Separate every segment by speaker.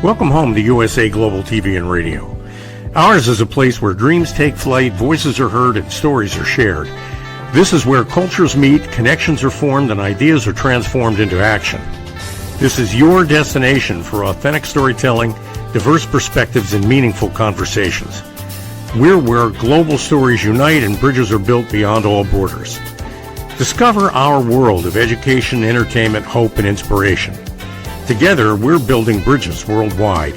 Speaker 1: Welcome home to USA Global TV and Radio. Ours is a place where dreams take flight, voices are heard, and stories are shared. This is where cultures meet, connections are formed, and ideas are transformed into action. This is your destination for authentic storytelling, diverse perspectives, and meaningful conversations. We're where global stories unite and bridges are built beyond all borders. Discover our world of education, entertainment, hope, and inspiration. Together, we're building bridges worldwide.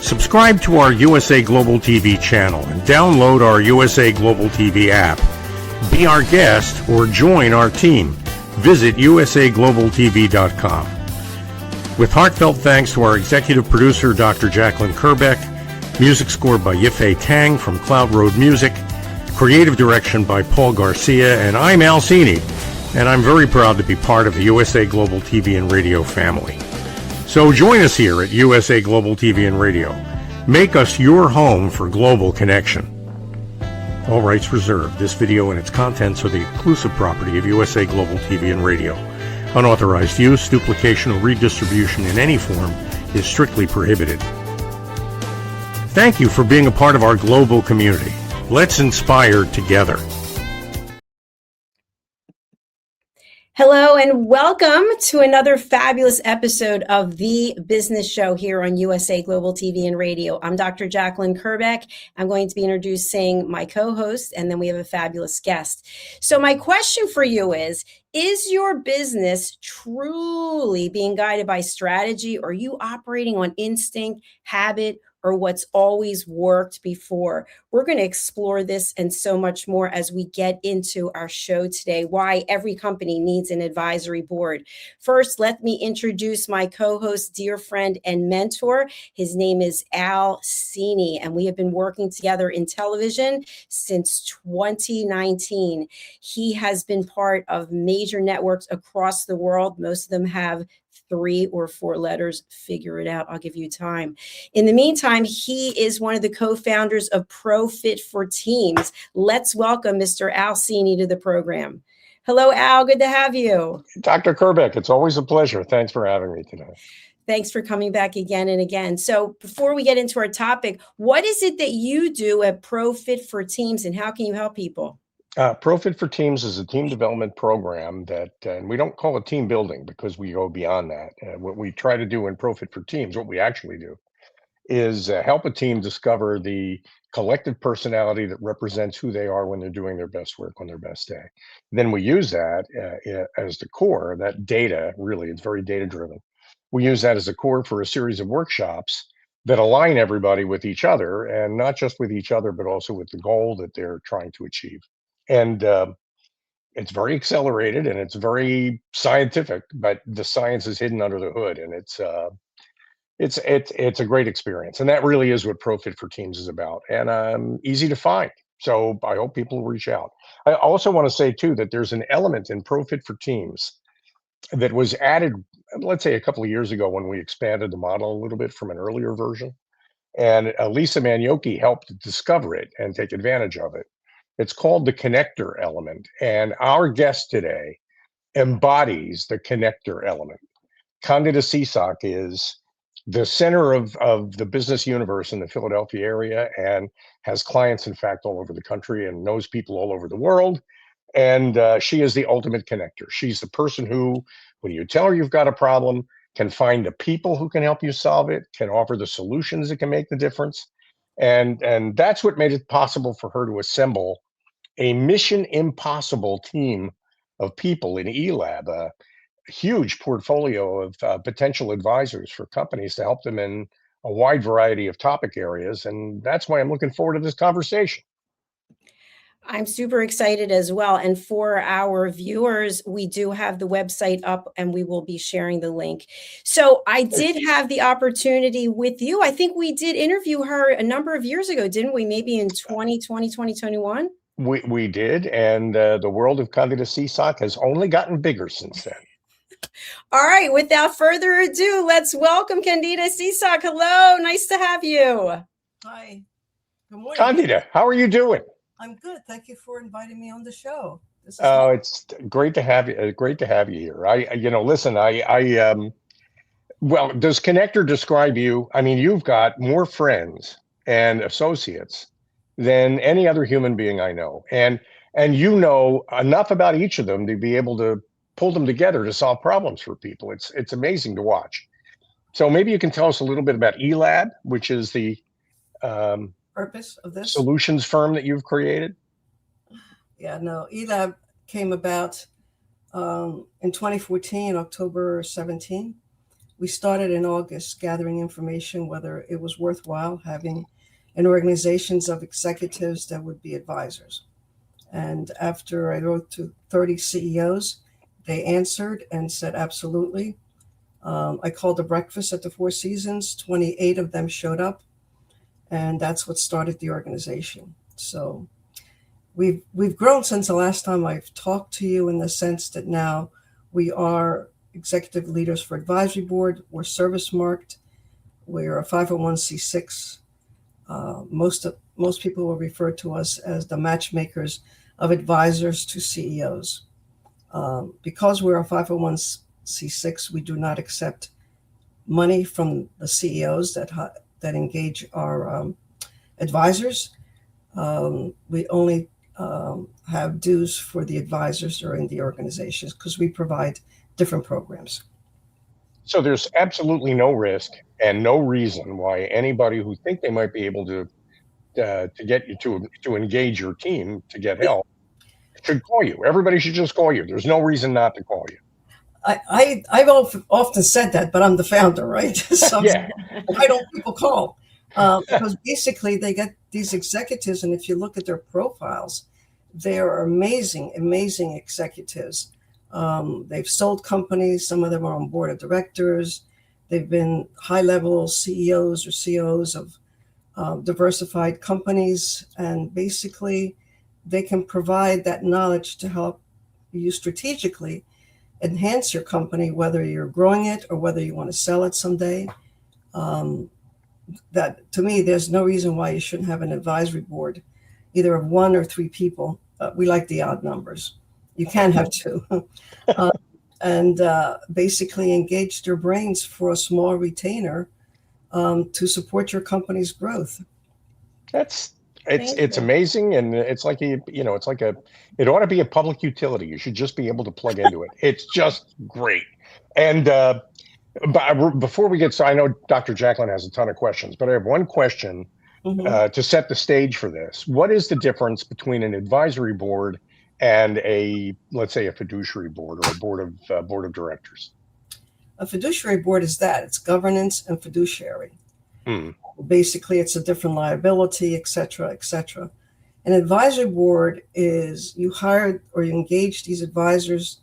Speaker 1: Subscribe to our USA Global TV channel and download our USA Global TV app. Be our guest or join our team. Visit usaglobaltv.com. With heartfelt thanks to our executive producer, Dr. Jacalyn Kerbeck, music scored by Yifei Tang from Cloud Road Music, creative direction by Paul Garcia, and I'm Al Cini, and I'm very proud to be part of the USA Global TV and Radio family. So join us here at USA Global TV and Radio. Make us your home for global connection. All rights reserved. This video and its contents are the exclusive property of USA Global TV and Radio. Unauthorized use, duplication, or redistribution in any form is strictly prohibited. Thank you for being a part of our global community. Let's inspire together.
Speaker 2: Hello and welcome to another fabulous episode of The Business Show here on USA Global TV and Radio. I'm Dr. Jacalyn Kerbeck. I'm going to be introducing my co-host, and then we have a fabulous guest. So my question for you is your business truly being guided by strategy, or are you operating on instinct, habit, or what's always worked before? We're going to explore this and so much more as we get into our show today, why every company needs an advisory board. First, let me introduce my co-host, dear friend and mentor. His name is Al Cini, and we have been working together in television since 2019. He has been part of major networks across the world. Most of them have 3 or 4 letters. Figure it out. I'll give you time. In the meantime, he is one of the co-founders of ProFit for Teams. Let's welcome Mr. Al Cini to the program. Hello, Al. Good to have you.
Speaker 3: Dr. Kerbeck, it's always a pleasure. Thanks for having me today.
Speaker 2: Thanks for coming back again and again. So before we get into our topic, what is it that you do at ProFit for Teams, and how can you help people?
Speaker 3: ProFit for Teams is a team development program that, and we don't call it team building because we go beyond that. What we try to do in ProFit for Teams, what we actually do, is help a team discover the collective personality that represents who they are when they're doing their best work on their best day. Then we use that as the core, that data, really, it's very data driven. We use that as a core for a series of workshops that align everybody with each other, and not just with each other, but also with the goal that they're trying to achieve. And it's very accelerated and it's very scientific, but the science is hidden under the hood, and it's a great experience. And that really is what ProFit for Teams is about, and easy to find. So I hope people will reach out. I also want to say too that there's an element in ProFit for Teams that was added, let's say, a couple of years ago when we expanded the model a little bit from an earlier version. And Lisa Manioki helped discover it and take advantage of it. It's called the connector element, and our guest today embodies the connector element. Candida Cisak is the center of the business universe in the Philadelphia area, and has clients, in fact, all over the country, and knows people all over the world. And she is the ultimate connector. She's the person who, when you tell her you've got a problem, can find the people who can help you solve it, can offer the solutions that can make the difference. And that's what made it possible for her to assemble a mission impossible team of people in eLab, a huge portfolio of potential advisors for companies to help them in a wide variety of topic areas. And that's why I'm looking forward to this conversation.
Speaker 2: I'm super excited as well. And for our viewers, we do have the website up and we will be sharing the link. So I did have the opportunity with you. I think we did interview her a number of years ago, didn't we? Maybe in 2020, 2021?
Speaker 3: We did. And the world of Candida Cisak has only gotten bigger since then.
Speaker 2: All right. Without further ado, let's welcome Candida Cisak. Hello. Nice to have you.
Speaker 4: Hi. Good morning.
Speaker 3: Candida, how are you doing?
Speaker 4: I'm good. Thank you for inviting me on the show.
Speaker 3: It's great to have you. Great to have you here. Listen, Well, does connector describe you? I mean, you've got more friends and associates than any other human being I know. And you know enough about each of them to be able to pull them together to solve problems for people. It's amazing to watch. So maybe you can tell us a little bit about ELAB, which is the um,
Speaker 4: Purpose of this?
Speaker 3: solutions firm that you've created.
Speaker 4: Yeah, no, ELAB came about in 2014, October 17. We started in August gathering information whether it was worthwhile having an organizations of executives that would be advisors. And after I wrote to 30 CEOs, they answered and said absolutely. I called a breakfast at the Four Seasons. 28 of them showed up, and that's what started the organization. So we've grown since the last time I've talked to you, in the sense that now we are executive leaders for advisory board. We're service marked. We're a 501c6. Most people will refer to us as the matchmakers of advisors to CEOs. Because we're a 501c6, we do not accept money from the CEOs that engage our advisors. We only have dues for the advisors during the organizations, because we provide different programs.
Speaker 3: So there's absolutely no risk and no reason why anybody who think they might be able to get you to engage your team to get help should call you. Everybody should just call you. There's no reason not to call you.
Speaker 4: I've often said that, but I'm the founder, right? So
Speaker 3: Yeah.
Speaker 4: why don't people call? Because basically they get these executives, and if you look at their profiles, they are amazing, amazing executives. They've sold companies. Some of them are on board of directors. They've been high-level CEOs or COs of diversified companies, and basically they can provide that knowledge to help you strategically enhance your company, whether you're growing it or whether you want to sell it someday. That, to me, there's no reason why you shouldn't have an advisory board, either of 1 or 3 people. We like the odd numbers. You can have 2. And basically engage their brains for a small retainer to support your company's growth.
Speaker 3: It's amazing, and it's like it ought to be a public utility. You should just be able to plug into it. It's just great. And but before we get started, I know Dr. Jacalyn has a ton of questions, but I have one question to set the stage for this. What is the difference between an advisory board and let's say a fiduciary board, or a board of directors?
Speaker 4: A fiduciary board is that. It's governance and fiduciary.
Speaker 3: Hmm.
Speaker 4: Basically, it's a different liability, et cetera, et cetera. An advisory board is you hire or you engage these advisors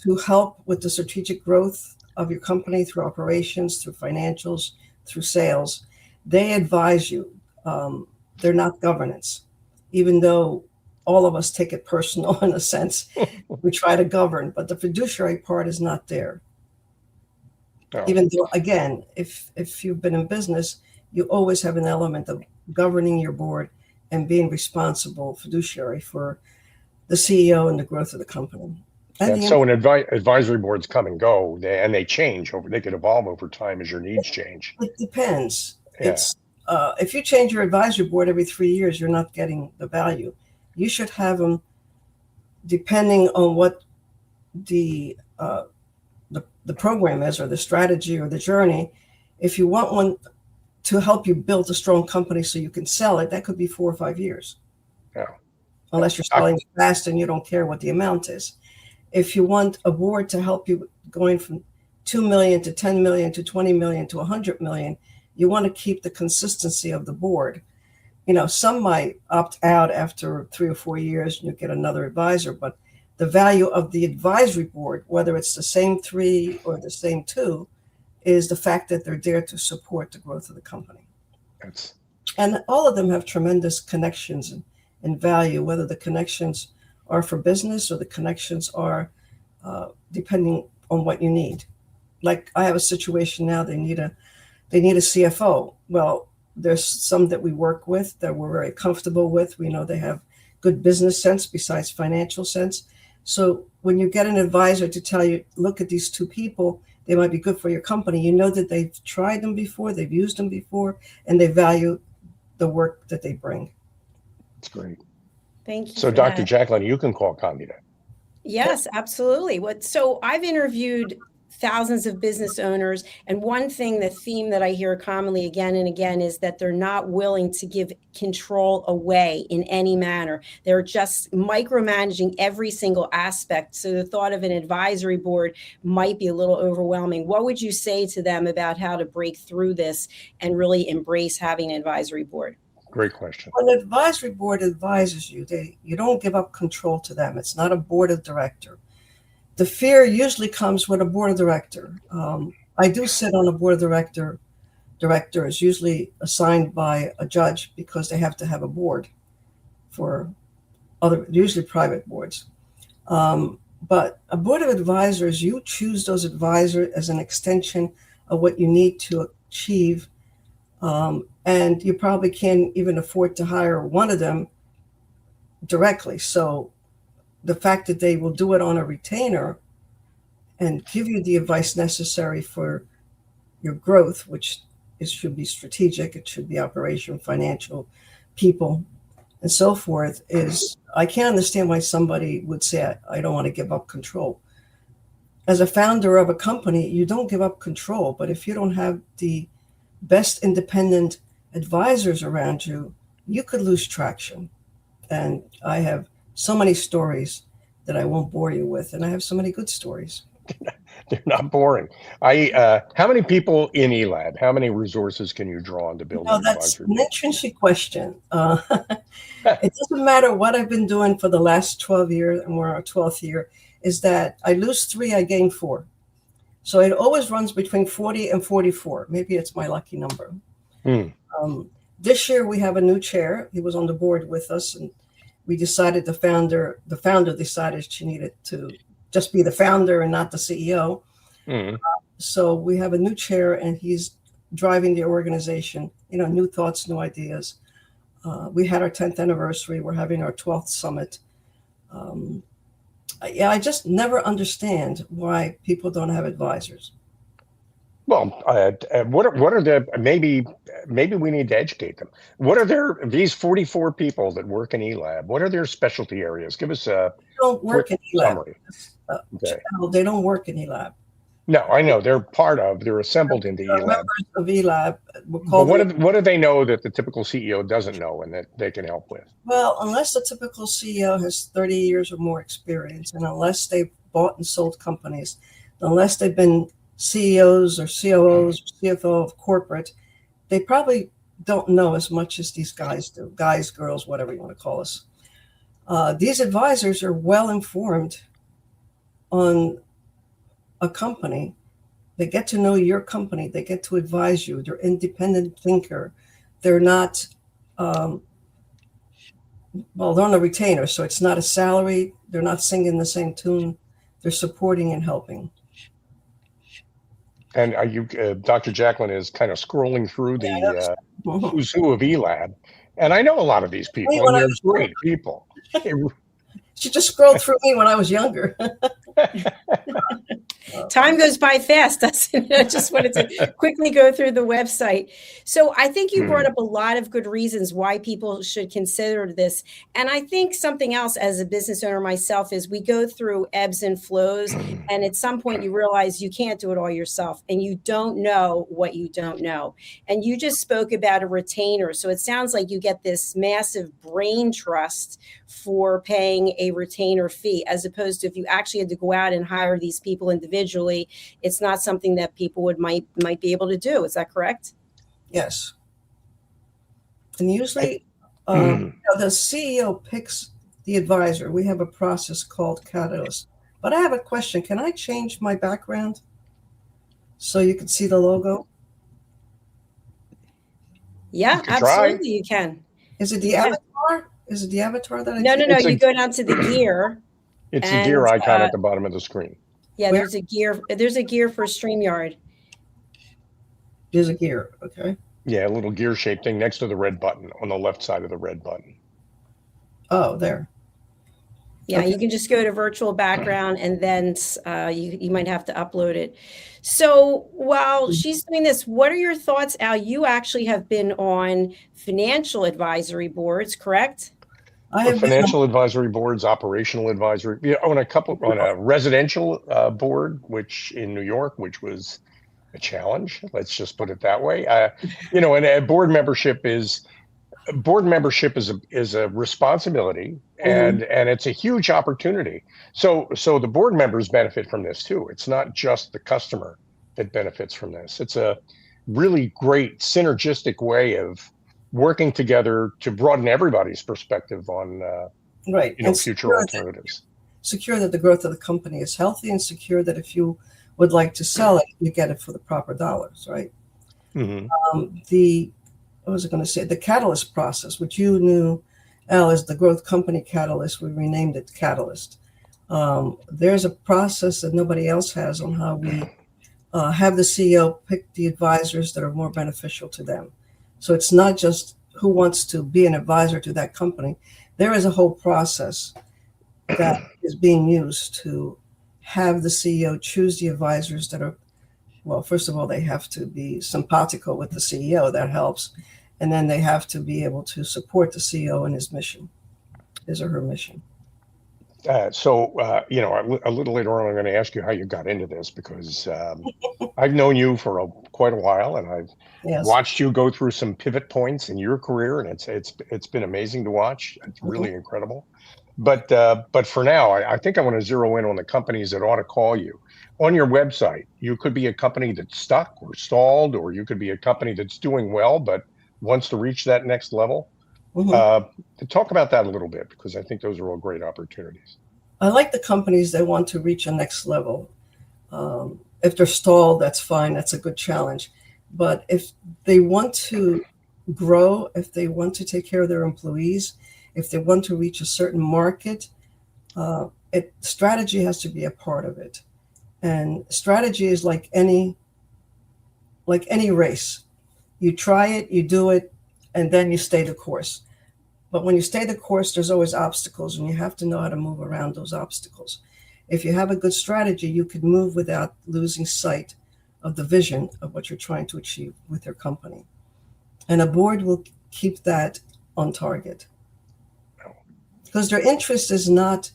Speaker 4: to help with the strategic growth of your company through operations, through financials, through sales. They advise you. They're not governance, even though all of us take it personal in a sense. We try to govern, but the fiduciary part is not there.
Speaker 3: Oh.
Speaker 4: Even though, again, if you've been in business, you always have an element of governing your board and being responsible fiduciary for the CEO and the growth of the company.
Speaker 3: And so an advisory boards come and go, and they change they could evolve over time as your needs change.
Speaker 4: It depends.
Speaker 3: Yeah.
Speaker 4: It's if you change your advisory board every 3 years, you're not getting the value. You should have them depending on what the program is, or the strategy, or the journey. If you want one to help you build a strong company so you can sell it, that could be 4 or 5 years.
Speaker 3: Yeah.
Speaker 4: Unless you're selling fast and you don't care what the amount is. If you want a board to help you going from 2 million to 10 million to 20 million to 100 million, you want to keep the consistency of the board. Some might opt out after 3 or 4 years and you get another advisor, but the value of the advisory board, whether it's the same 3 or the same 2, is the fact that they're there to support the growth of the company. And all of them have tremendous connections and value, whether the connections are for business or the connections are depending on what you need. Like I have a situation now, they need a CFO. Well, there's some that we work with that we're very comfortable with. We know they have good business sense besides financial sense. So when you get an advisor to tell you, look at these 2 people, they might be good for your company. You know that they've tried them before, they've used them before, and they value the work that they bring.
Speaker 3: That's great.
Speaker 2: Thank you
Speaker 3: So,
Speaker 2: for
Speaker 3: Dr.
Speaker 2: that.
Speaker 3: Jacalyn, you can call Candida.
Speaker 2: Yes, absolutely. So I've interviewed thousands of business owners, and one thing, the theme that I hear commonly again and again is that they're not willing to give control away in any manner. They're just micromanaging every single aspect. So the thought of an advisory board might be a little overwhelming. What would you say to them about how to break through this and really embrace having an advisory board?
Speaker 3: Great question.
Speaker 4: When an advisory board advises you, you don't give up control to them. It's not a board of director. The fear usually comes with a board of director. I do sit on a board of directors, usually assigned by a judge, because they have to have a board for usually private boards. But a board of advisors, you choose those advisors as an extension of what you need to achieve. And you probably can't even afford to hire one of them directly. So the fact that they will do it on a retainer and give you the advice necessary for your growth, which should be strategic, it should be operation, financial, people, and so forth, I can't understand why somebody would say, I don't want to give up control. As a founder of a company, you don't give up control, but if you don't have the best independent advisors around you, you could lose traction. And I have so many stories that I won't bore you with, and I have so many good stories.
Speaker 3: They're not boring. How many people in eLab? How many resources can you draw on to build an
Speaker 4: That's
Speaker 3: advisory
Speaker 4: an
Speaker 3: board?
Speaker 4: intrinsic question. It doesn't matter what I've been doing for the last 12 years, and we're our 12th year, is that I lose 3, I gain 4. So it always runs between 40 and 44. Maybe it's my lucky number. This year we have a new chair. He was on the board with us, and we decided the founder decided she needed to just be the founder and not the CEO. So we have a new chair, and he's driving the organization, new thoughts, new ideas. We had our 10th anniversary. We're having our 12th summit. I just never understand why people don't have advisors.
Speaker 3: Well, what are the maybe we need to educate them. What are these 44 people that work in eLab? What are their specialty areas? Give us a quick summary.
Speaker 4: Okay. They don't work in eLab.
Speaker 3: No, I know they're assembled into eLab.
Speaker 4: Members of eLab.
Speaker 3: But what do they know that the typical CEO doesn't know and that they can help with?
Speaker 4: Well, unless the typical CEO has 30 years or more experience, and unless they've bought and sold companies, unless they've been CEOs or COOs or CFO of corporate, they probably don't know as much as these guys do. Guys, girls, whatever you want to call us. These advisors are well informed on a company. They get to know your company. They get to advise you. They're independent thinker. They're not, they're on a retainer, so it's not a salary. They're not singing the same tune. They're supporting and helping.
Speaker 3: And Dr. Jacalyn is kind of scrolling through the who's who of eLab. And I know a lot of these people, and they're great people.
Speaker 4: She just scrolled through me when I was younger.
Speaker 2: Time goes by fast, doesn't it? I just wanted to quickly go through the website. So I think you brought up a lot of good reasons why people should consider this. And I think something else as a business owner myself is we go through ebbs and flows. And at some point you realize you can't do it all yourself and you don't know what you don't know. And you just spoke about a retainer. So it sounds like you get this massive brain trust for paying a retainer fee, as opposed to if you actually had to go out and hire these people individually, it's not something that people might be able to do. Is that correct?
Speaker 4: Yes. And usually the CEO picks the advisor. We have a process called Catalyst. But I have a question. Can I change my background so you can see the logo?
Speaker 2: Yeah, absolutely you can.
Speaker 4: Is it the avatar? Is it the avatar that I
Speaker 2: No. You go down to the gear.
Speaker 3: It's a gear icon at the bottom of the screen.
Speaker 2: Yeah, there's a gear for StreamYard.
Speaker 4: There's a gear, okay.
Speaker 3: Yeah, a little gear shaped thing next to the red button on the left side of the red button.
Speaker 4: Oh, there.
Speaker 2: Yeah,
Speaker 4: Okay.
Speaker 2: you can just go to virtual background and then you might have to upload it. So while she's doing this, what are your thoughts, Al? You actually have been on financial advisory boards, correct?
Speaker 4: I have been
Speaker 3: Financial advisory boards, operational advisory, on a residential board, which in New York, which was a challenge. Let's just put it that way. And a board membership is a responsibility,
Speaker 4: Mhm.
Speaker 3: and it's a huge opportunity. So the board members benefit from this too. It's not just the customer that benefits from this. It's a really great synergistic way of working together to broaden everybody's perspective on
Speaker 4: Right. And
Speaker 3: future alternatives.
Speaker 4: secure that the growth of the company is healthy, and secure that if you would like to sell it, you get it for the proper dollars, right?
Speaker 3: Mm-hmm.
Speaker 4: What was I going to say? The catalyst process, which you knew, Al, is the growth company catalyst. We renamed it Catalyst. There's a process that nobody else has on how we have the CEO pick the advisors that are more beneficial to them. So it's not just who wants to be an advisor to that company. There is a whole process that is being used to have the CEO choose the advisors that are, well, first of all, they have to be simpatico with the CEO. That helps. And then they have to be able to support the CEO in his mission, his or her mission.
Speaker 3: A little later on, I'm going to ask you how you got into this, because I've known you for quite a while, and I've
Speaker 4: Yes.
Speaker 3: watched you go through some pivot points in your career, and it's been amazing to watch. It's really incredible. But for now, I think I want to zero in on the companies that ought to call you. On your website, you could be a company that's stuck or stalled, or you could be a company that's doing well but wants to reach that next level. To talk about that a little bit, because I think those are all great opportunities.
Speaker 4: I like the companies that want to reach a next level. If they're stalled, that's fine. That's a good challenge. But if they want to grow, if they want to take care of their employees, if they want to reach a certain market, strategy has to be a part of it. And strategy is like any race. You try it, you do it, and then you stay the course. But when you stay the course, there's always obstacles, and you have to know how to move around those obstacles. If you have a good strategy, you can move without losing sight of the vision of what you're trying to achieve with your company. And a board will keep that on target. Because their interest is not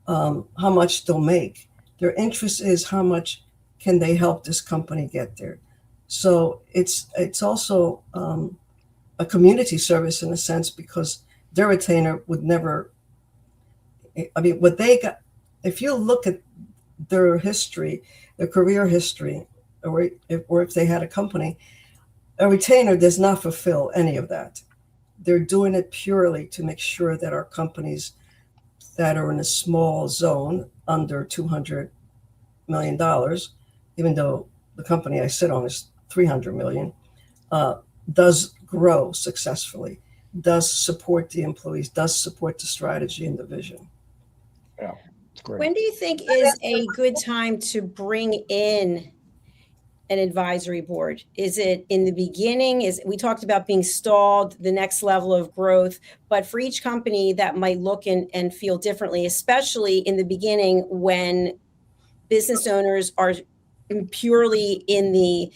Speaker 4: how much they'll make. Their interest is how much can they help this company get there. So it's also a community service in a sense, because their retainer would never, what they got, if you look at their history, their career history, or if they had a company, a retainer does not fulfill any of that. They're doing it purely to make sure that our companies that are in a small zone under $200 million, even though the company I sit on is $300 million, does grow successfully, does support the employees, does support the strategy and the vision.
Speaker 3: Yeah, it's great.
Speaker 2: When do you think is a good time to bring in an advisory board? Is it in the beginning? We talked about being stalled, the next level of growth, but for each company that might look and feel differently, especially in the beginning when business owners are purely in the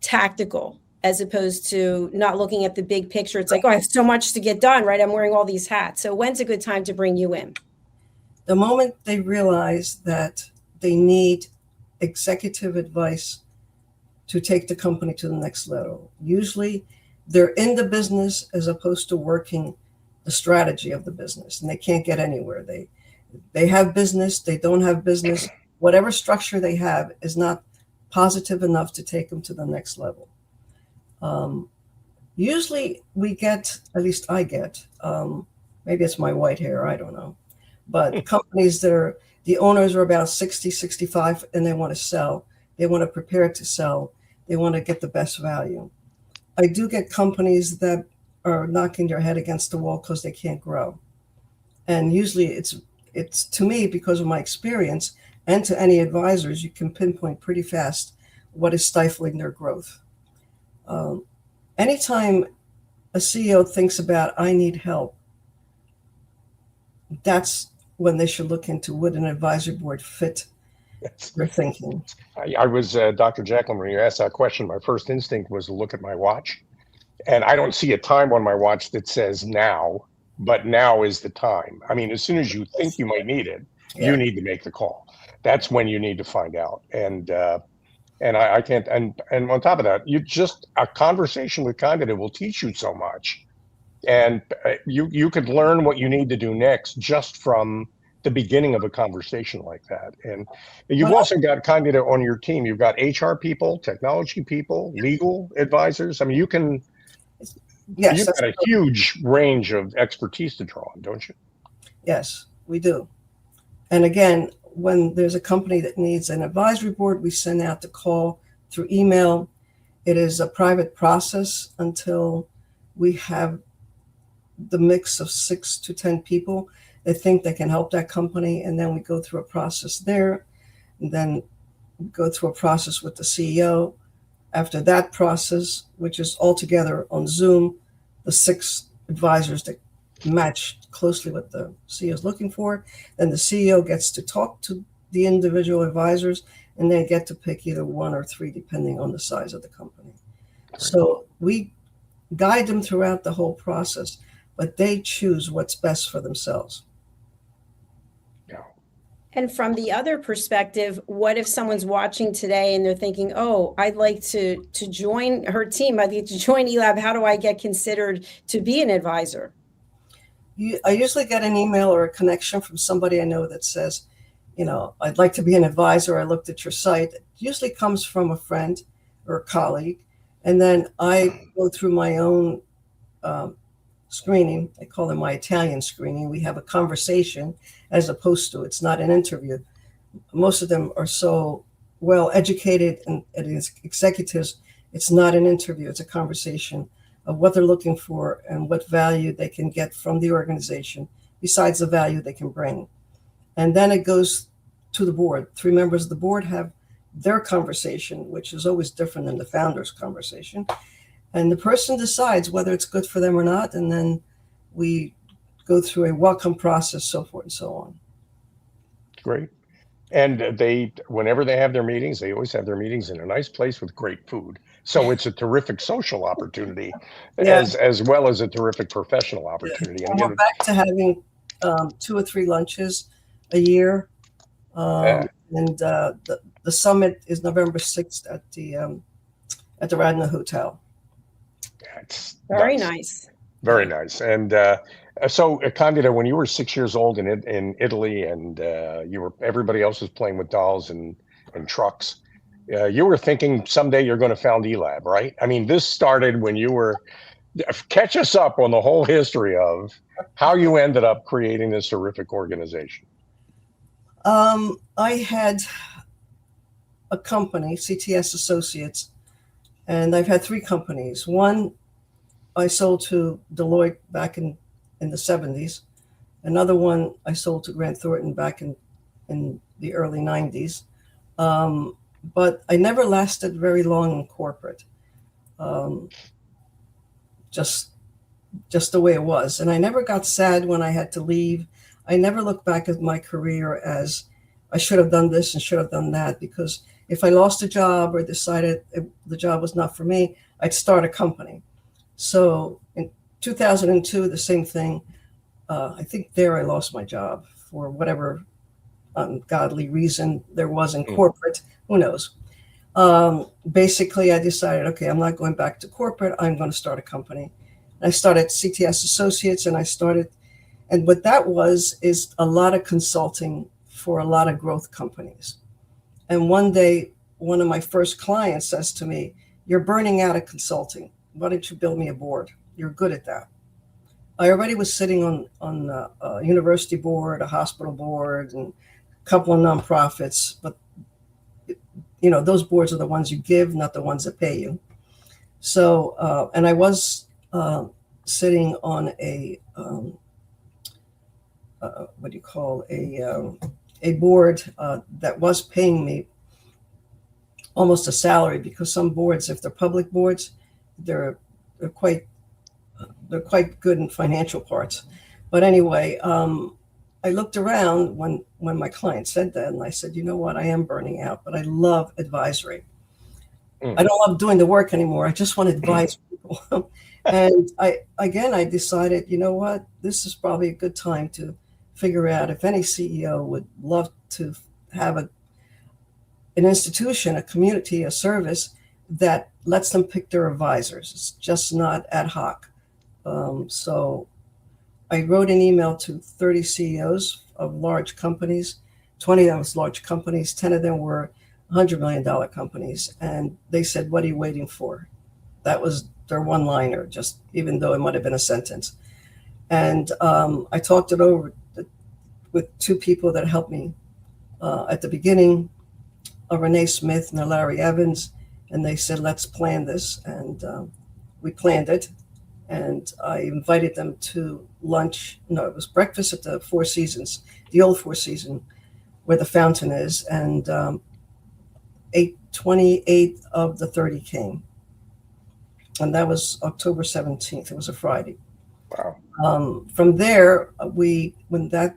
Speaker 2: tactical, as opposed to not looking at the big picture. It's like, oh, I have so much to get done, right? I'm wearing all these hats. So when's a good time to bring you in?
Speaker 4: The moment they realize that they need executive advice to take the company to the next level. Usually they're in the business as opposed to working the strategy of the business, and they can't get anywhere. They have business, they don't have business. Whatever structure they have is not positive enough to take them to the next level. Usually we get, at least I get, maybe it's my white hair, I don't know, but companies that the owners are about 60, 65, and they want to sell. They want to prepare to sell. They want to get the best value. I do get companies that are knocking their head against the wall because they can't grow. And usually it's to me, because of my experience, and to any advisors, you can pinpoint pretty fast what is stifling their growth. Anytime a CEO thinks about, I need help, that's when they should look into would an advisory board fit their thinking.
Speaker 3: I was Dr. Jacalyn, when you asked that question, my first instinct was to look at my watch. And I don't see a time on my watch that says now, but now is the time. I mean, as soon as you think you might need it, you need to make the call. That's when you need to find out. And I can't, and on top of that, a conversation with candidate will teach you so much. And you could learn what you need to do next just from the beginning of a conversation like that. And you've also got candidate on your team. You've got HR people, technology people, legal advisors. I mean, you've got a huge range of expertise to draw on, don't you?
Speaker 4: Yes, we do. And again, when there's a company that needs an advisory board, we send out the call through email. It is a private process until we have the mix of 6 to 10 people that think they can help that company. And then we go through a process there, and then go through a process with the CEO. After that process, which is all together on Zoom, the 6 advisors that match closely what the CEO is looking for, then the CEO gets to talk to the individual advisors, and they get to pick either 1 or 3, depending on the size of the company. So we guide them throughout the whole process, but they choose what's best for themselves.
Speaker 2: And from the other perspective, what if someone's watching today and they're thinking, oh, I'd like to join her team. I'd like to join eLab. How do I get considered to be an advisor?
Speaker 4: I usually get an email or a connection from somebody I know that says, I'd like to be an advisor. I looked at your site. It usually comes from a friend or a colleague. And then I go through my own screening. I call it my Italian screening. We have a conversation as opposed to, it's not an interview. Most of them are so well educated and executives. It's not an interview. It's a conversation of what they're looking for and what value they can get from the organization besides the value they can bring. And then it goes to the board. 3 members of the board have their conversation, which is always different than the founder's conversation. And the person decides whether it's good for them or not. And then we go through a welcome process, so forth and so on.
Speaker 3: Great. And whenever they have their meetings, they always have their meetings in a nice place with great food. So it's a terrific social opportunity as well as a terrific professional opportunity.
Speaker 4: And we're back to having 2 or 3 lunches a year. And the summit is November 6th at the Radnor Hotel.
Speaker 3: It's
Speaker 2: very nice.
Speaker 3: Very nice. And so, Candida, when you were 6 years old in Italy, and everybody else was playing with dolls and trucks, you were thinking someday you're going to found eLab, right? I mean, this started when you were. Catch us up on the whole history of how you ended up creating this terrific organization.
Speaker 4: I had a company, CTS Associates, and I've had 3 companies. One I sold to Deloitte back in the 70s. Another one I sold to Grant Thornton back in the early 90s. But I never lasted very long in corporate. Just the way it was. And I never got sad when I had to leave. I never look back at my career as I should have done this and should have done that, because if I lost a job or decided the job was not for me, I'd start a company. So in 2002, the same thing. I think there I lost my job for whatever ungodly reason there was in corporate. Who knows? Basically, I decided, okay, I'm not going back to corporate. I'm going to start a company. I started CTS Associates, and what that is a lot of consulting for a lot of growth companies. And one day, one of my first clients says to me, "You're burning out of consulting. Why don't you build me a board? You're good at that." I already was sitting on a university board, a hospital board, and a couple of nonprofits. But, those boards are the ones you give, not the ones that pay you. So, and I was sitting on a board that was paying me almost a salary, because some boards, if they're public boards, they're quite good in financial parts. But anyway, I looked around when my client said that, and I said, you know what, I am burning out, but I love advisory. I don't love doing the work anymore. I just want to advise people. And I decided, you know what, this is probably a good time to figure out if any CEO would love to have an institution, a community, a service that lets them pick their advisors. It's just not ad hoc. So I wrote an email to 30 CEOs of large companies. 20 of those large companies, 10 of them were $100 million companies. And they said, what are you waiting for? That was their one-liner, just even though it might have been a sentence. And I talked it over with two people that helped me at the beginning, Renee Smith and Larry Evans. And they said, let's plan this. And we planned it. And I invited them to lunch. No, it was breakfast at the Four Seasons, the old Four Seasons, where the fountain is. And 28 of the 30 came. And that was October 17th. It was a Friday.
Speaker 3: Wow.
Speaker 4: From there, when that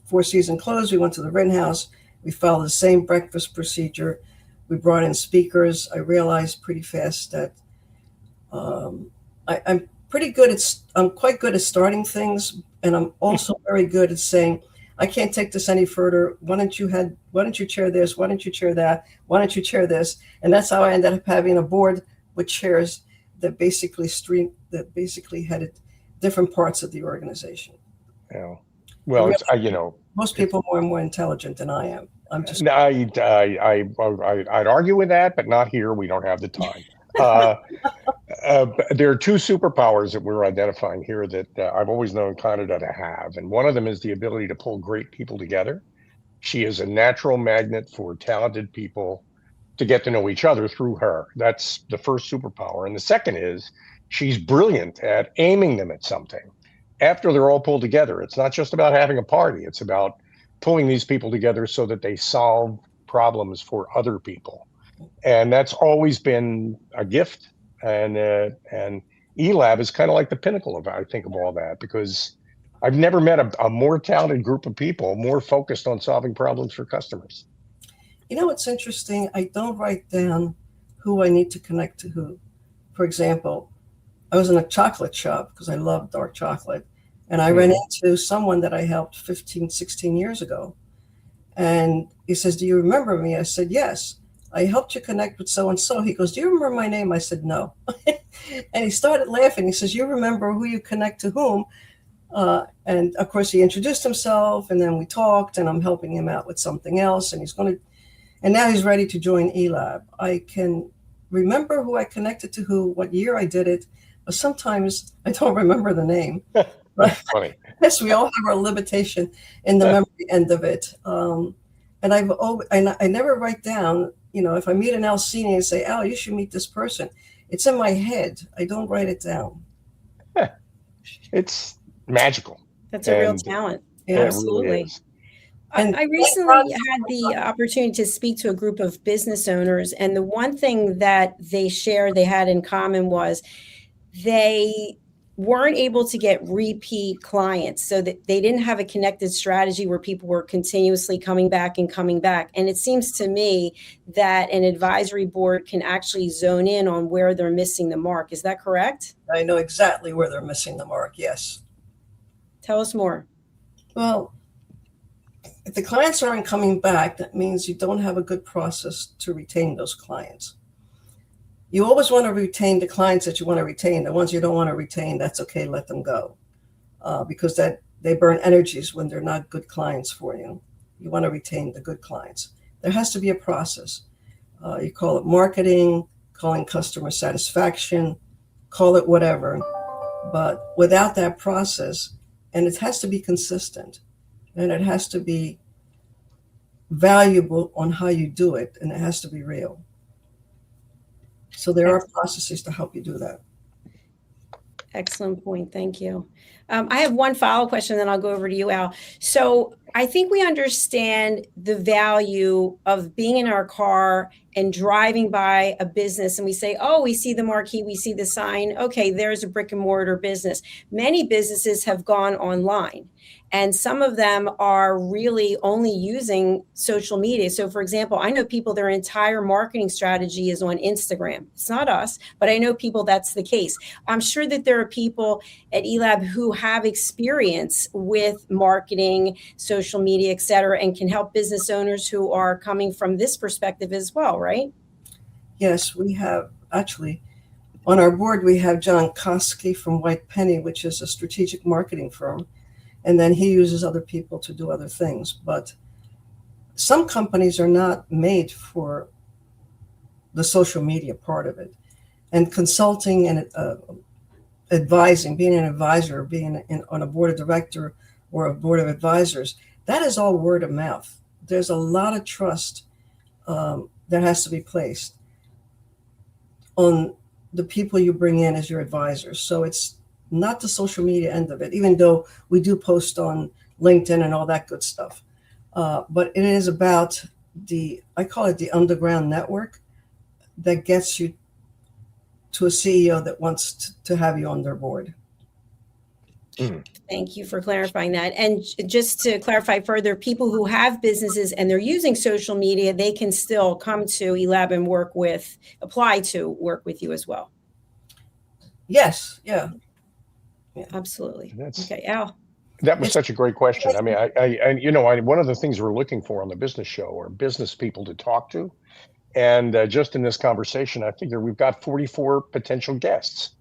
Speaker 4: Four Seasons closed, we went to the Rittenhouse. We followed the same breakfast procedure. We brought in speakers. I realized pretty fast that I'm quite good at starting things, and I'm also very good at saying, I can't take this any further. Why don't you chair this? Why don't you chair that? Why don't you chair this? And that's how I ended up having a board with chairs that basically headed different parts of the organization.
Speaker 3: Yeah. Well,
Speaker 4: really, most people are more intelligent than I am. I'm just.
Speaker 3: I'd argue with that, but not here. We don't have the time. There are two superpowers that we're identifying here that I've always known Canada to have. And one of them is the ability to pull great people together. She is a natural magnet for talented people to get to know each other through her. That's the first superpower. And the second is she's brilliant at aiming them at something. After they're all pulled together, it's not just about having a party. It's about pulling these people together so that they solve problems for other people. And that's always been a gift. And eLab is kind of like the pinnacle of, I think, of all that, because I've never met a more talented group of people, more focused on solving problems for customers.
Speaker 4: You know, what's interesting, I don't write down who I need to connect to who. For example, I was in a chocolate shop because I love dark chocolate. And I ran into someone that I helped 15, 16 years ago. And he says, do you remember me? I said, yes. I helped you connect with so-and-so. He goes, do you remember my name? I said, no. And he started laughing. He says, you remember who you connect to whom? And of course, he introduced himself, and then we talked, and I'm helping him out with something else. And now he's ready to join eLab. I can remember who I connected to who, what year I did it, but sometimes I don't remember the name.
Speaker 3: That's funny.
Speaker 4: Yes, we all have our limitation in the memory end of it. And I never write down, if I meet an Al senior and say, Al, you should meet this person. It's in my head. I don't write it down.
Speaker 3: It's magical.
Speaker 2: That's a real talent.
Speaker 4: Yeah,
Speaker 2: absolutely.
Speaker 3: Really is.
Speaker 2: I recently had the opportunity to speak to a group of business owners, and the one thing that they had in common was they weren't able to get repeat clients, so that they didn't have a connected strategy where people were continuously coming back. And it seems to me that an advisory board can actually zone in on where they're missing the mark. Is that correct?
Speaker 4: I know exactly where they're missing the mark. Yes.
Speaker 2: Tell us more.
Speaker 4: Well, if the clients aren't coming back, that means you don't have a good process to retain those clients. You always want to retain the clients that you want to retain. The ones you don't want to retain, that's okay, let them go. Because they burn energies when they're not good clients for you. You want to retain the good clients. There has to be a process. You call it marketing, calling customer satisfaction, call it whatever. But without that process, and it has to be consistent, and it has to be valuable on how you do it, and it has to be real. So there are processes to help you do that.
Speaker 2: Excellent point. Thank you. I have one follow-up question, then I'll go over to you, Al. So I think we understand the value of being in our car and driving by a business and we say, oh, we see the marquee, we see the sign. Okay, there's a brick and mortar business. Many businesses have gone online and some of them are really only using social media. So for example, I know people, their entire marketing strategy is on Instagram. It's not us, but I know people that's the case. I'm sure that there are people at eLab who have experience with marketing, social media, et cetera, and can help business owners who are coming from this perspective as well, right?
Speaker 4: Yes, we have actually on our board, we have John Koski from White Penny, which is a strategic marketing firm. And then he uses other people to do other things. But some companies are not made for the social media part of it. And consulting and advising, being an advisor, on a board of director or a board of advisors, that is all word of mouth. There's a lot of trust that has to be placed on the people you bring in as your advisors. So it's not the social media end of it, even though we do post on LinkedIn and all that good stuff. But it is about I call it the underground network that gets you to a CEO that wants to have you on their board.
Speaker 2: Thank you for clarifying that. And just to clarify further, people who have businesses and they're using social media, they can still come to eLab and apply to work with you as well.
Speaker 4: Yes, yeah.
Speaker 2: Absolutely. Okay, Al.
Speaker 3: That was such a great question. I mean, one of the things we're looking for on the business show are business people to talk to. And just in this conversation, I figure we've got 44 potential guests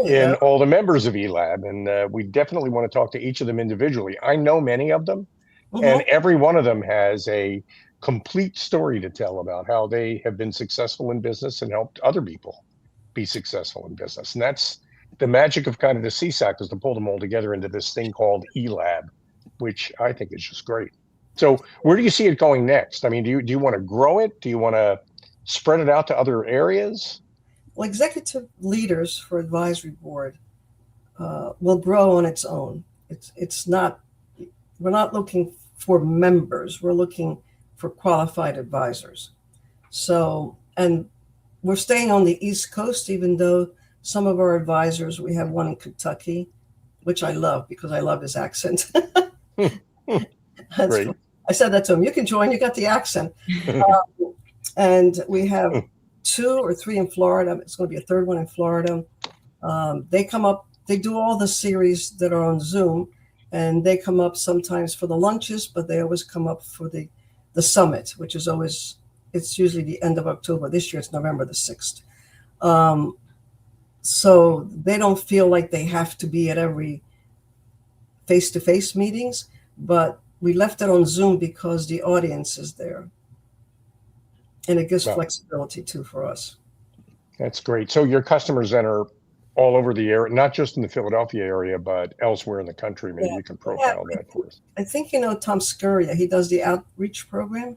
Speaker 3: in all the members of eLab. And we definitely want to talk to each of them individually. I know many of them, and every one of them has a complete story to tell about how they have been successful in business and helped other people be successful in business. And that's the magic of kind of the CSAC, is to pull them all together into this thing called eLab, which I think is just great. So where do you see it going next? I mean, do you want to grow it? Do you want to spread it out to other areas?
Speaker 4: Well, executive leaders for advisory board will grow on its own. It's not, we're not looking for members. We're looking for qualified advisors. So, and we're staying on the East Coast, even though some of our advisors, we have one in Kentucky, which I love because I love his accent. Great. I said that to him. You can join. You got the accent. And we have 2 or 3 in Florida. It's going to be a third one in Florida. They come up. They do all the series that are on Zoom, and they come up sometimes for the lunches, but they always come up for the summit, which is always, it's usually the end of October. This year it's November the 6th. So they don't feel like they have to be at every face-to-face meetings, but we left it on Zoom because the audience is there. And it gives flexibility too for us.
Speaker 3: That's great. So your customers then are all over the area, not just in the Philadelphia area, but elsewhere in the country. Maybe you can profile that for us.
Speaker 4: I think you know Tom Scuria. He does the outreach program.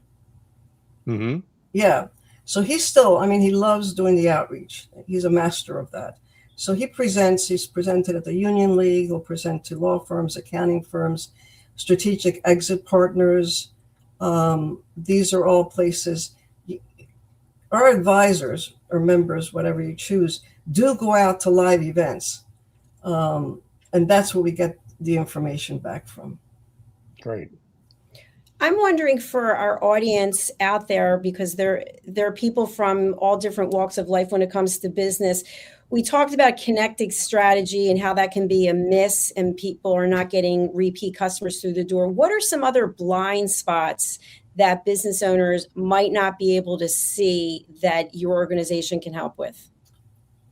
Speaker 3: Mm-hmm.
Speaker 4: Yeah. So he's still, I mean, he loves doing the outreach. He's a master of that. So he's presented at the Union League. He'll present to law firms, accounting firms, strategic exit partners. These are all places. Our advisors or members, whatever you choose, do go out to live events. And that's where we get the information back from.
Speaker 3: Great.
Speaker 2: I'm wondering for our audience out there, because there are people from all different walks of life when it comes to business. We talked about connecting strategy and how that can be a miss and people are not getting repeat customers through the door. What are some other blind spots that business owners might not be able to see that your organization can help with?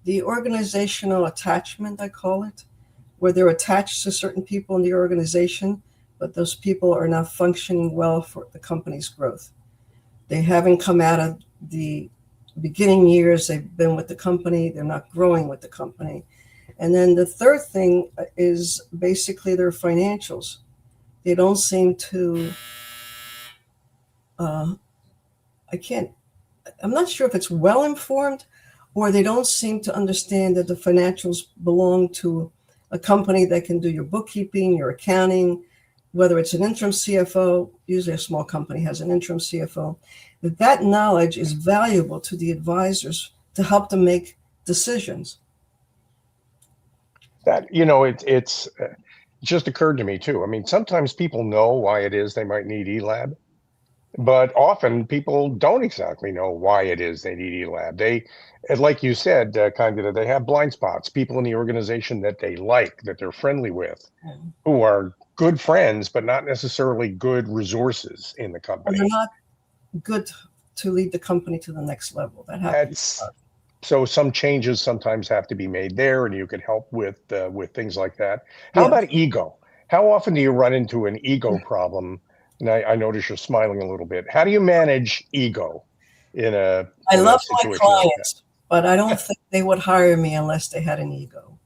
Speaker 4: The organizational attachment, I call it, where they're attached to certain people in the organization, but those people are not functioning well for the company's growth. They haven't come out of the beginning years. They've been with the company. They're not growing with the company. And then the third thing is basically their financials. They don't seem to, I'm not sure if it's well informed, or they don't seem to understand that the financials belong to a company that can do your bookkeeping, your accounting, whether it's an interim CFO, usually a small company has an interim CFO, that knowledge is valuable to the advisors to help them make decisions.
Speaker 3: That, it's just occurred to me too. I mean, sometimes people know why it is they might need ELAB, but often people don't exactly know why it is they need ELAB. They, and like you said, Candida, they have blind spots, people in the organization that they like, that they're friendly with, who are good friends, but not necessarily good resources in the
Speaker 4: And
Speaker 3: company.
Speaker 4: they're not good to lead the company to the next level. That happens.
Speaker 3: So some changes sometimes have to be made there, and you can help with things like that. How
Speaker 4: Yeah.
Speaker 3: about ego? How often do you run into an ego problem? And I notice you're smiling a little bit. How do you manage ego in a
Speaker 4: love my
Speaker 3: situation like
Speaker 4: clients, but I don't think they would hire me unless they had an ego.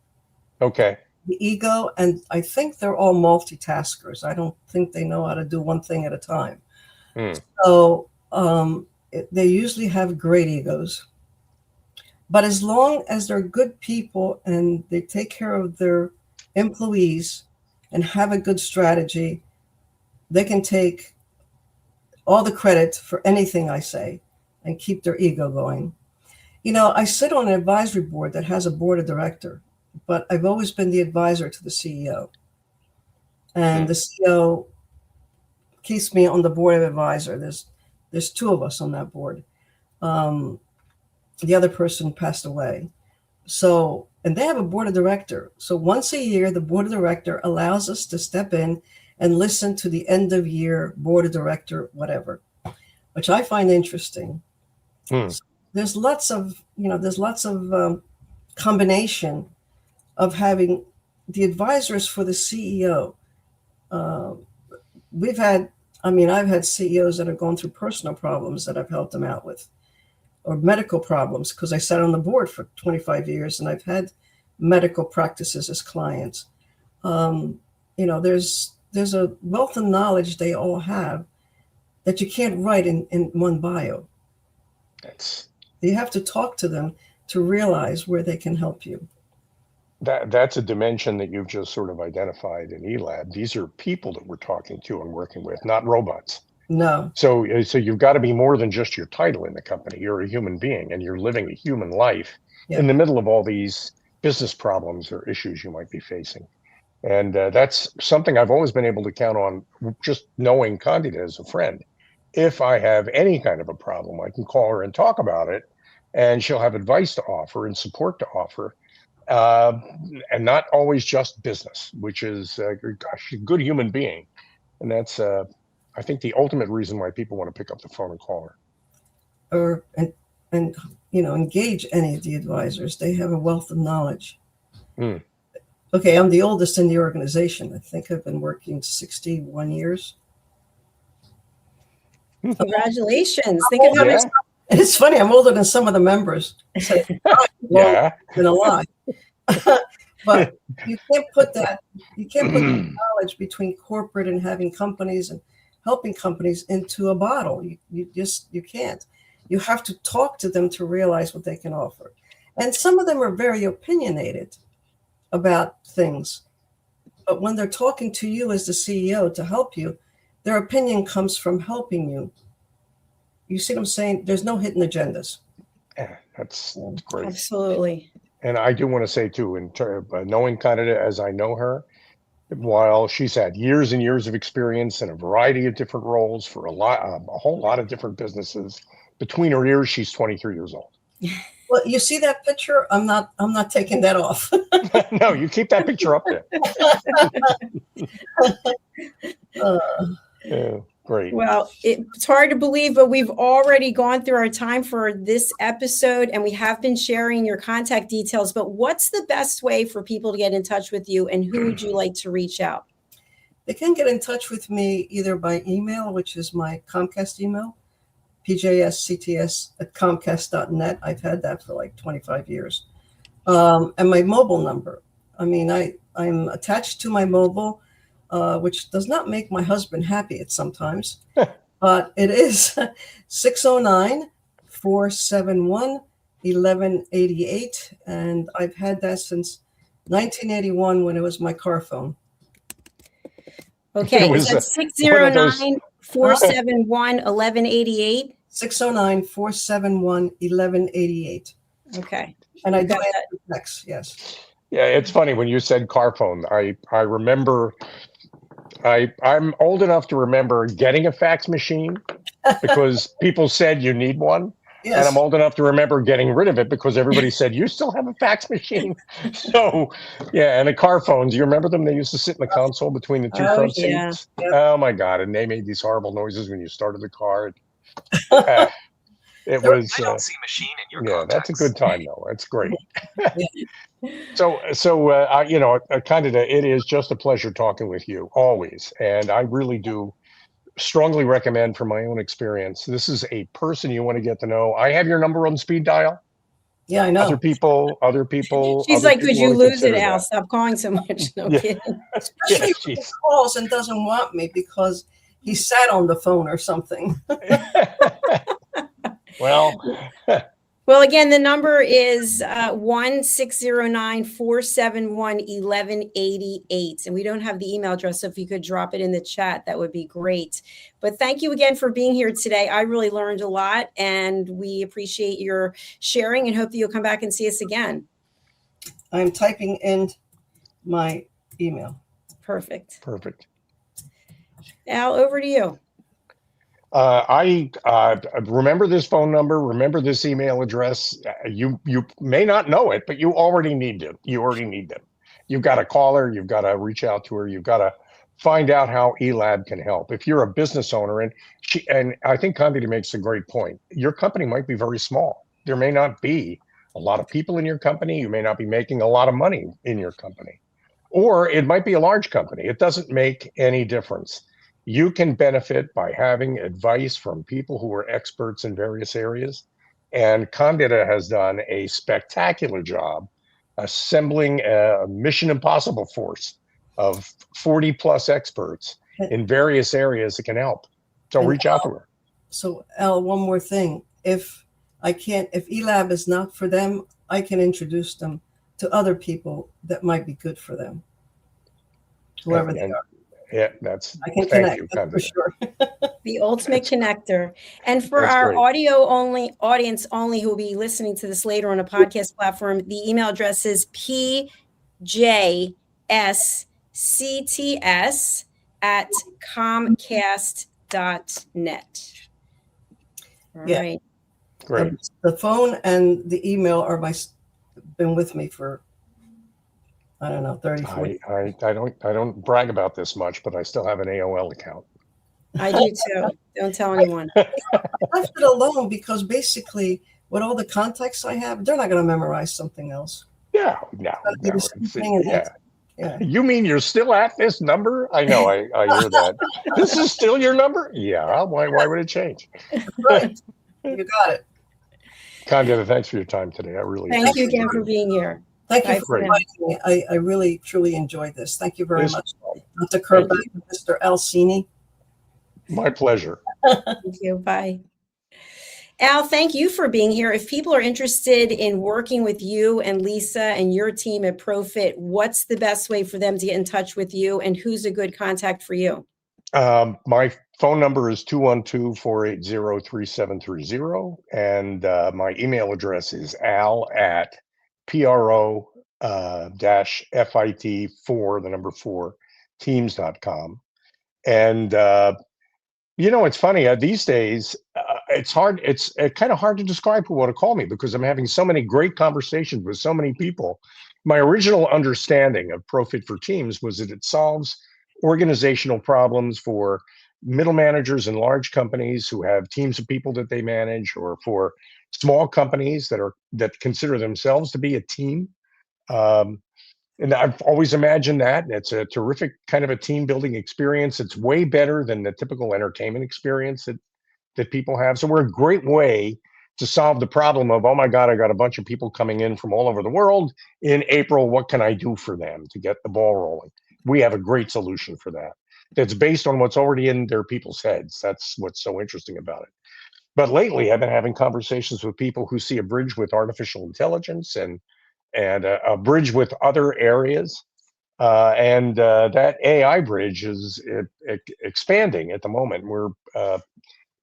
Speaker 3: that? Okay.
Speaker 4: The ego, and I think they're all multitaskers. I don't think they know how to do one thing at a time. So they usually have great egos. But as long as they're good people and they take care of their employees and have a good strategy, they can take all the credit for anything I say and keep their ego going. I sit on an advisory board that has a board of director, but I've always been the advisor to the CEO. And the CEO keeps me on the board of advisor. There's two of us on that board. The other person passed away. So, and they have a board of director. So once a year, the board of director allows us to step in and listen to the end of year board of director, whatever, which I find interesting. So there's lots of combination of having the advisors for the CEO. I've had CEOs that have gone through personal problems that I've helped them out with, or medical problems, because I sat on the board for 25 years and I've had medical practices as clients. There's a wealth of knowledge they all have that you can't write in one bio. You have to talk to them to realize where they can help you.
Speaker 3: That's a dimension that you've just sort of identified in ELAB. These are people that we're talking to and working with, not robots.
Speaker 4: No.
Speaker 3: So you've got to be more than just your title in the company. You're a human being and you're living a human life in the middle of all these business problems or issues you might be facing. And that's something I've always been able to count on, just knowing Candida as a friend. If I have any kind of a problem, I can call her and talk about it, and she'll have advice to offer and support to offer. And not always just business, which is, gosh, a good human being. And that's, I think, the ultimate reason why people want to pick up the phone and call her.
Speaker 4: And engage any of the advisors. They have a wealth of knowledge. Okay, I'm the oldest in the organization. I think I've been working 61 years.
Speaker 2: Congratulations. Think of how much.
Speaker 4: It's funny, I'm older than some of the members.
Speaker 3: Yeah.
Speaker 4: Than a lie. But you can't put that knowledge between corporate and having companies and helping companies into a bottle. You can't. You have to talk to them to realize what they can offer. And some of them are very opinionated about things. But when they're talking to you as the CEO to help you, their opinion comes from helping you. You see what I'm saying? There's no hidden agendas.
Speaker 3: Yeah, that's great.
Speaker 2: Absolutely.
Speaker 3: And I do want to say too, in knowing Candida as I know her, while she's had years and years of experience in a variety of different roles for a whole lot of different businesses, between her ears, she's 23 years old.
Speaker 4: Well, you see that picture? I'm not taking that off.
Speaker 3: No, you keep that picture up there. Yeah, great.
Speaker 2: Well, it's hard to believe, but we've already gone through our time for this episode, and we have been sharing your contact details. But what's the best way for people to get in touch with you, and who would you like to reach out?
Speaker 4: They can get in touch with me either by email, which is my Comcast email, pjscts@comcast.net. I've had that for like 25 years. And my mobile number. I mean, I'm attached to my mobile, which does not make my husband happy at sometimes, but it is 609-471-1188. And I've had that since 1981 when it was my car phone.
Speaker 2: Okay,
Speaker 3: It
Speaker 2: is
Speaker 3: was
Speaker 2: that
Speaker 3: one of those.
Speaker 2: 609-471-1188?
Speaker 4: 609-471-1188.
Speaker 2: Okay.
Speaker 4: And I
Speaker 2: You
Speaker 4: do
Speaker 2: got that?
Speaker 4: answer text, yes.
Speaker 3: Yeah, it's funny when you said car phone. I remember I'm old enough to remember getting a fax machine because people said you need one. And I'm
Speaker 4: Yes.
Speaker 3: old enough to remember getting rid of it because everybody said, you still have a fax machine? So, yeah, and the car phones, you remember them? They used to sit in the console between the two
Speaker 2: Oh,
Speaker 3: front
Speaker 2: yeah.
Speaker 3: seats.
Speaker 4: Yep.
Speaker 3: Oh, my God. And they made these horrible noises when you started the car.
Speaker 4: Yeah.
Speaker 3: It
Speaker 4: There-
Speaker 3: was, yeah, that's a good time, though. That's great. Candida, it is just a pleasure talking with you always. And I really do strongly recommend from my own experience. This is a person you want to get to know. I have your number on speed dial.
Speaker 4: Yeah, I
Speaker 3: Other
Speaker 4: know.
Speaker 3: people, other people,
Speaker 2: She's
Speaker 3: other
Speaker 2: like, could
Speaker 3: people
Speaker 2: you
Speaker 3: ought to
Speaker 2: lose it,
Speaker 3: consider
Speaker 2: Al?
Speaker 3: that.
Speaker 2: Stop calling so much. No
Speaker 3: Yeah.
Speaker 2: kidding.
Speaker 3: Yeah,
Speaker 4: Especially when he
Speaker 3: jeez.
Speaker 4: calls and doesn't want me because he sat on the phone or something.
Speaker 3: Well,
Speaker 2: Well, again, the number is 1-609-471-1188. And we don't have the email address, so if you could drop it in the chat, that would be great. But thank you again for being here today. I really learned a lot, and we appreciate your sharing and hope that you'll come back and see us again.
Speaker 4: I'm typing in my email.
Speaker 2: Perfect.
Speaker 3: perfect.
Speaker 2: Al, over to you.
Speaker 3: I remember this phone number, remember this email address. You may not know it, but you already need them. You already need them. You've got to call her. You've got to reach out to her. You've got to find out how eLab can help. If you're a business owner, and I think Candida makes a great point. Your company might be very small. There may not be a lot of people in your company. You may not be making a lot of money in your company, or it might be a large company. It doesn't make any difference. You can benefit by having advice from people who are experts in various areas. And Candida has done a spectacular job assembling a Mission Impossible force of 40 plus experts in various areas that can help. So
Speaker 4: And
Speaker 3: reach out to her.
Speaker 4: So, Al, one more thing. If eLab is not for them, I can introduce them to other people that might be good for them, whoever they are.
Speaker 3: Yeah, that's,
Speaker 4: I can
Speaker 3: thank
Speaker 4: connect,
Speaker 3: you,
Speaker 4: that's for
Speaker 3: Candida.
Speaker 4: sure.
Speaker 2: The ultimate connector. And for
Speaker 3: That's
Speaker 2: our
Speaker 3: great.
Speaker 2: audio only audience only who will be listening to this later on a podcast platform, the email address is pjscts@comcast.net. All
Speaker 4: Yeah.
Speaker 2: right.
Speaker 3: Great.
Speaker 4: The phone and the email are been with me for, I don't know, 30, 40.
Speaker 3: I don't brag about this much, but I still have an AOL account.
Speaker 2: I do too. Don't tell anyone.
Speaker 4: I left it alone because basically with all the contacts I have, they're not going to memorize something else.
Speaker 3: No.
Speaker 4: Be the same thing and
Speaker 3: Yeah.
Speaker 4: Yeah.
Speaker 3: You mean you're still at this number? I know, I hear that. This is still your number? Yeah. Why would it change?
Speaker 4: Right. You got it.
Speaker 3: Candida, thanks for your time today. I really
Speaker 2: Thank you
Speaker 3: appreciate
Speaker 2: again for being here.
Speaker 4: Thank
Speaker 2: Bye
Speaker 4: you for
Speaker 2: for now.
Speaker 4: inviting me. I really, truly enjoyed this. Thank you very
Speaker 3: Yes.
Speaker 4: much. Dr. Kerbeck, Mr. Alcini.
Speaker 3: My pleasure.
Speaker 2: Thank you. Bye. Al, thank you for being here. If people are interested in working with you and Lisa and your team at Profit, what's the best way for them to get in touch with you, and who's a good contact for you?
Speaker 3: My phone number is 212-480-3730. And my email address is al@pro-fit4 teams.com. And it's funny these days. It's hard. It's kind of hard to describe who want to call me because I'm having so many great conversations with so many people. My original understanding of Profit for Teams was that it solves organizational problems for middle managers in large companies who have teams of people that they manage, or for small companies that consider themselves to be a team. And I've always imagined that. It's a terrific kind of a team building experience. It's way better than the typical entertainment experience that people have. So we're a great way to solve the problem of, oh my God, I got a bunch of people coming in from all over the world in April. What can I do for them to get the ball rolling? We have a great solution for that. That's based on what's already in their people's heads. That's what's so interesting about it. But lately, I've been having conversations with people who see a bridge with artificial intelligence and a bridge with other areas. And that AI bridge is expanding at the moment. We're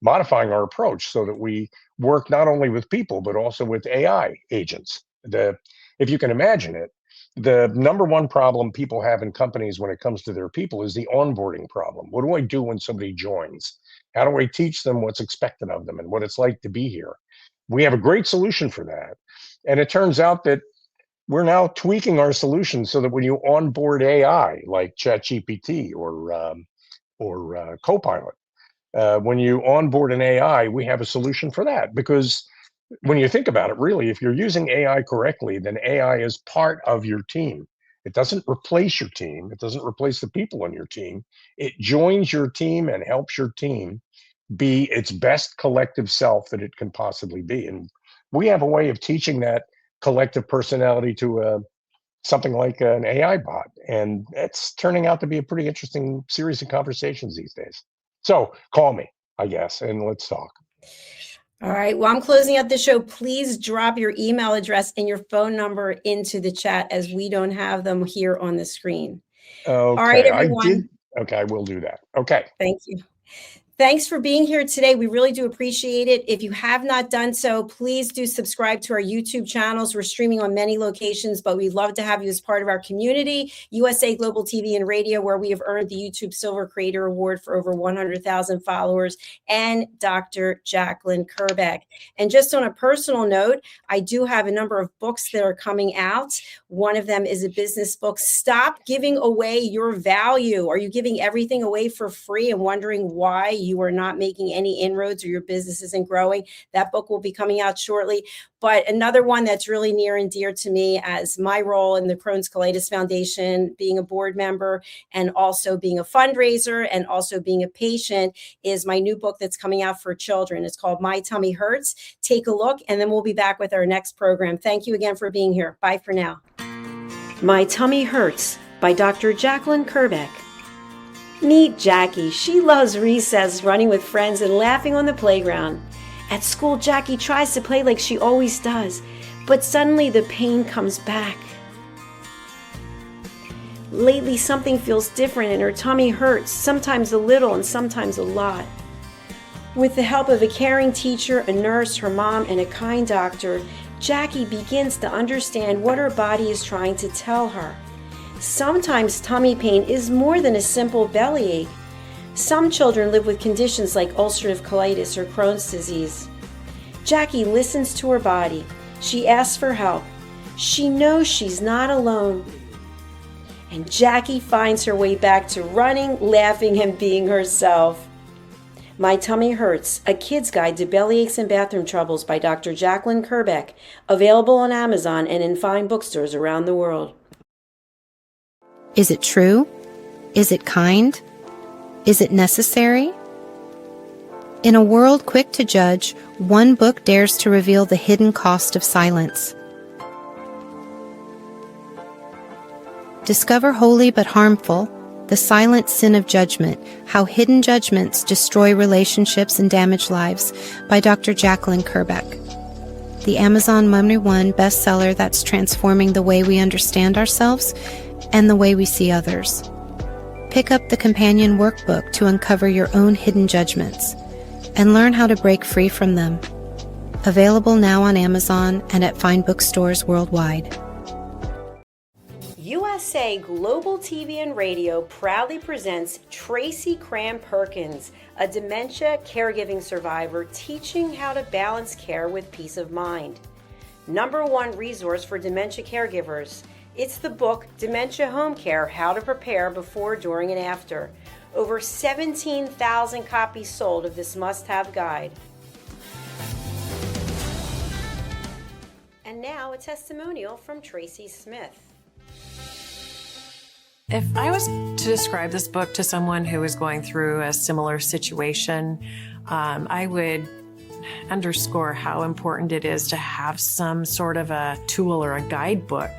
Speaker 3: modifying our approach so that we work not only with people, but also with AI agents. If you can imagine it, the number one problem people have in companies when it comes to their people is the onboarding problem. What do I do when somebody joins? How do I teach them what's expected of them and what it's like to be here? We have a great solution for that. And it turns out that we're now tweaking our solution so that when you onboard AI like ChatGPT or Copilot, when you onboard an AI, we have a solution for that. Because when you think about it, really, if you're using AI correctly, then AI is part of your team. It doesn't replace your team. It doesn't replace the people on your team. It joins your team and helps your team be its best collective self that it can possibly be. And we have a way of teaching that collective personality to something like an AI bot. And it's turning out to be a pretty interesting series of conversations these days. So call me, I guess, and let's talk.
Speaker 2: All right. Well, I'm closing out the show. Please drop your email address and your phone number into the chat as we don't have them here on the screen.
Speaker 3: Okay,
Speaker 2: All right, everyone.
Speaker 3: Okay, I will do that. Okay.
Speaker 2: Thank you. Thanks for being here today. We really do appreciate it. If you have not done so, please do subscribe to our YouTube channels. We're streaming on many locations, but we'd love to have you as part of our community, USA Global TV and Radio, where we have earned the YouTube Silver Creator Award for over 100,000 followers, and Dr. Jacalyn Kerbeck. And just on a personal note, I do have a number of books that are coming out. One of them is a business book, Stop Giving Away Your Value. Are you giving everything away for free and wondering why you are not making any inroads or your business isn't growing? That book will be coming out shortly. But another one that's really near and dear to me, as my role in the Crohn's Colitis Foundation, being a board member and also being a fundraiser and also being a patient, is my new book that's coming out for children. It's called My Tummy Hurts. Take a look, and then we'll be back with our next program. Thank you again for being here. Bye for now. My Tummy Hurts by Dr. Jacalyn Kerbeck. Meet Jackie. She loves recess, running with friends and laughing on the playground. At school, Jackie tries to play like she always does, but suddenly the pain comes back. Lately, something feels different and her tummy hurts, sometimes a little and sometimes a lot. With the help of a caring teacher, a nurse, her mom, and a kind doctor, Jackie begins to understand what her body is trying to tell her. Sometimes tummy pain is more than a simple bellyache. Some children live with conditions like ulcerative colitis or Crohn's disease. Jackie listens to her body. She asks for help. She knows she's not alone. And Jackie finds her way back to running, laughing, and being herself. My Tummy Hurts, a kid's guide to bellyaches and bathroom troubles by Dr. Jacalyn Kerbeck, available on Amazon and in fine bookstores around the world.
Speaker 5: Is it true? Is it kind? Is it necessary? In a world quick to judge, one book dares to reveal the hidden cost of silence. Discover holy but harmful, The Silent Sin of Judgment, How Hidden Judgments Destroy Relationships and Damage Lives by Dr. Jacalyn Kerbeck. The Amazon #1 bestseller that's transforming the way we understand ourselves and the way we see others. Pick up the companion workbook to uncover your own hidden judgments and learn how to break free from them. Available now on Amazon and at fine bookstores worldwide.
Speaker 2: USA Global TV and Radio proudly presents Tracy Cram-Perkins, a dementia caregiving survivor teaching how to balance care with peace of mind. #1 resource for dementia caregivers. It's the book Dementia Home Care: How to Prepare Before, During, and After. Over 17,000 copies sold of this must-have guide. And now a testimonial from Tracy Smith.
Speaker 6: If I was to describe this book to someone who is going through a similar situation, I would underscore how important it is to have some sort of a tool or a guidebook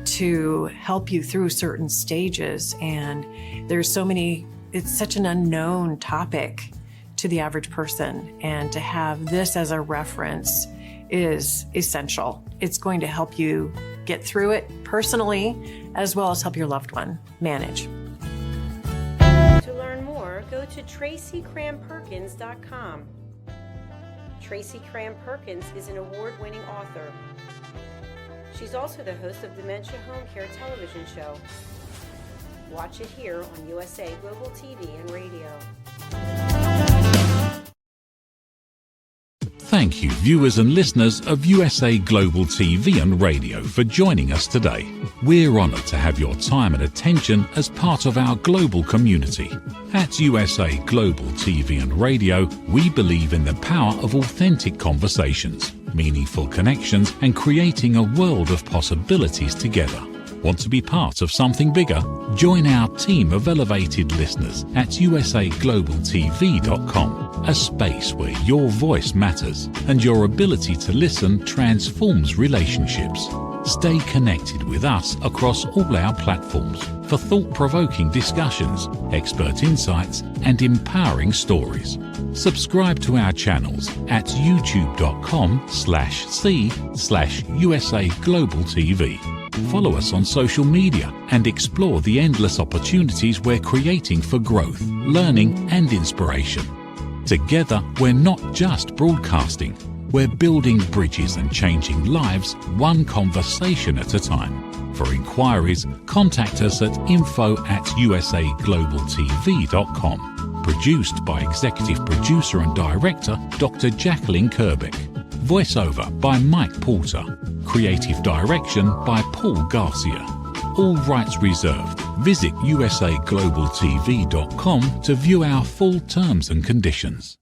Speaker 6: to help you through certain stages. And there's so many, it's such an unknown topic to the average person. And to have this as a reference is essential. It's going to help you get through it personally, as well as help your loved one manage.
Speaker 2: To learn more, go to TracyCramPerkins.com. Tracy Cram-Perkins is an award-winning author. She's also the host of Dementia Home Care television show. Watch it here on USA Global TV and Radio.
Speaker 7: Thank you, viewers and listeners of USA Global TV and Radio, for joining us today. We're honoured to have your time and attention as part of our global community. At USA Global TV and Radio, we believe in the power of authentic conversations, meaningful connections, and creating a world of possibilities together. Want to be part of something bigger? Join our team of elevated listeners at usaglobaltv.com, a space where your voice matters and your ability to listen transforms relationships. Stay connected with us across all our platforms for thought-provoking discussions, expert insights, and empowering stories. Subscribe to our channels at youtube.com/c/USAGlobalTV. Follow us on social media and explore the endless opportunities we're creating for growth, learning, and inspiration. Together, we're not just broadcasting, we're building bridges and changing lives one conversation at a time. For inquiries, contact us at info@usaglobaltv.com. Produced by Executive Producer and Director Dr. Jacalyn Kerbeck. Voiceover by Mike Porter. Creative direction by Paul Garcia. All rights reserved. Visit usaglobaltv.com to view our full terms and conditions.